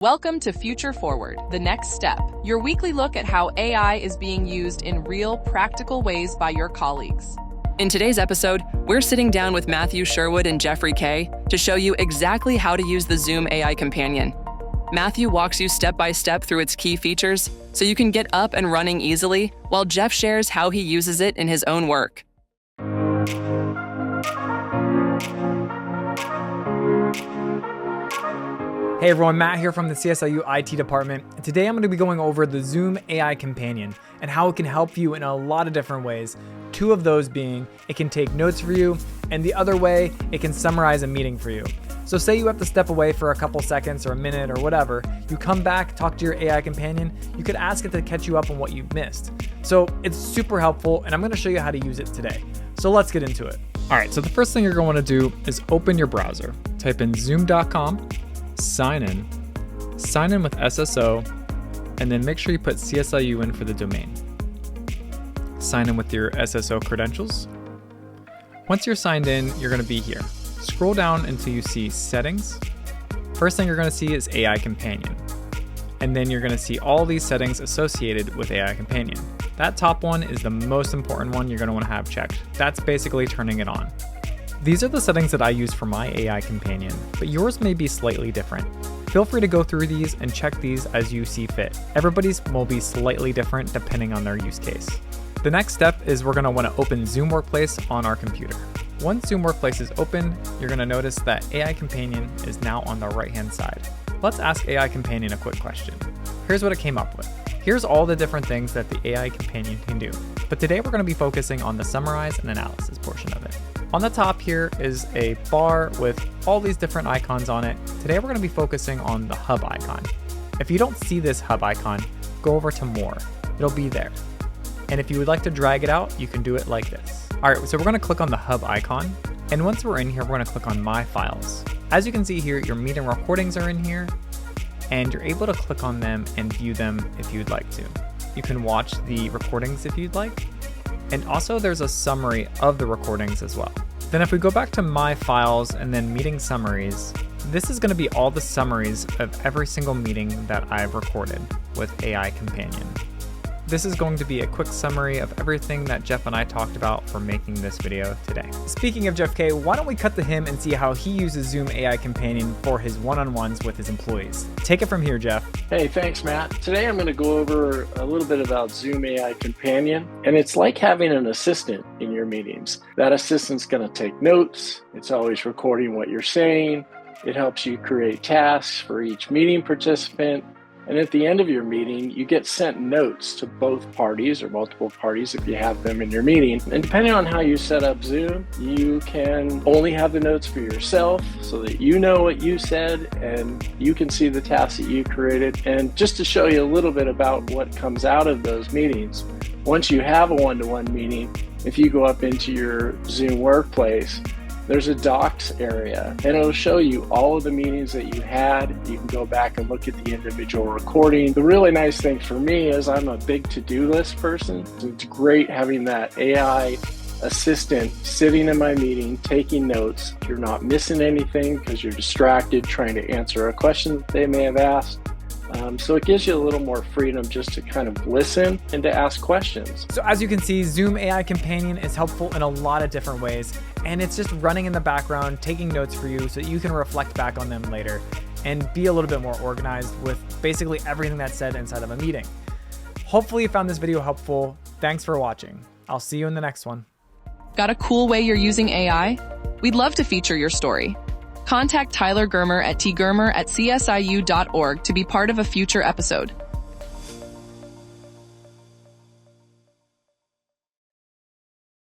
Welcome to Future Forward, the next step, your weekly look at how AI is being used in real, practical ways by your colleagues. In today's episode, we're sitting down with Matthew Sherwood and Jeffrey Kay to show you exactly how to use the Zoom AI Companion. Matthew walks you step by step through its key features so you can get up and running easily, while Jeff shares how he uses it in his own work. Hey everyone, Matt here from the CSIU IT department. And today I'm going to be going over the Zoom AI Companion and how it can help you in a lot of different ways. Two of those being, it can take notes for you, and the other way, it can summarize a meeting for you. So say you have to step away for a couple seconds or a minute or whatever, you come back, talk to your AI Companion, you could ask it to catch you up on what you've missed. So it's super helpful, and I'm going to show you how to use it today. So let's get into it. All right, so the first thing you're going to do is open your browser. Type in zoom.com. Sign in with SSO, and then make sure you put CSIU in for the domain. Sign in with your SSO credentials. Once you're signed in, you're going to be here. Scroll down until you see settings. First thing you're going to see is AI Companion. And then you're going to see all these settings associated with AI Companion. That top one is the most important one you're going to want to have checked. That's basically turning it on. These are the settings that I use for my AI Companion, but yours may be slightly different. Feel free to go through these and check these as you see fit. Everybody's will be slightly different depending on their use case. The next step is we're going to want to open Zoom Workplace on our computer. Once Zoom Workplace is open, you're going to notice that AI Companion is now on the right-hand side. Let's ask AI Companion a quick question. Here's what it came up with. Here's all the different things that the AI Companion can do, but today we're going to be focusing on the summarize and analysis portion of it. On the top here is a bar with all these different icons on it. Today we're going to be focusing on the hub icon. If you don't see this hub icon, go over to more. It'll be there. And if you would like to drag it out, you can do it like this. All right, so we're going to click on the hub icon. And once we're in here, we're going to click on My Files. As you can see here, your meeting recordings are in here, and you're able to click on them and view them if you'd like to. You can watch the recordings if you'd like. And also there's a summary of the recordings as well. Then if we go back to My Files and then Meeting Summaries, this is going to be all the summaries of every single meeting that I've recorded with AI Companion. This is going to be a quick summary of everything that Jeff and I talked about for making this video today. Speaking of Jeff Kay, why don't we cut to him and see how he uses Zoom AI Companion for his one-on-ones with his employees. Take it from here, Jeff. Hey, thanks, Matt. Today I'm going to go over a little bit about Zoom AI Companion, and it's like having an assistant in your meetings. That assistant's going to take notes. It's always recording what you're saying. It helps you create tasks for each meeting participant. And at the end of your meeting, you get sent notes to both parties or multiple parties if you have them in your meeting. And depending on how you set up Zoom, you can only have the notes for yourself so that you know what you said and you can see the tasks that you created. And just to show you a little bit about what comes out of those meetings, once you have a one-to-one meeting, if you go up into your Zoom Workplace, there's a docs area, and it'll show you all of the meetings that you had. You can go back and look at the individual recording. The really nice thing for me is I'm a big to-do list person. It's great having that AI assistant sitting in my meeting, taking notes. You're not missing anything because you're distracted trying to answer a question that they may have asked. So it gives you a little more freedom just to kind of listen and to ask questions. So as you can see, Zoom AI Companion is helpful in a lot of different ways, and it's just running in the background, taking notes for you so that you can reflect back on them later and be a little bit more organized with basically everything that's said inside of a meeting. Hopefully you found this video helpful. Thanks for watching. I'll see you in the next one. Got a cool way you're using AI? We'd love to feature your story. Contact Tyler Germer at tgermer@csiu.org to be part of a future episode.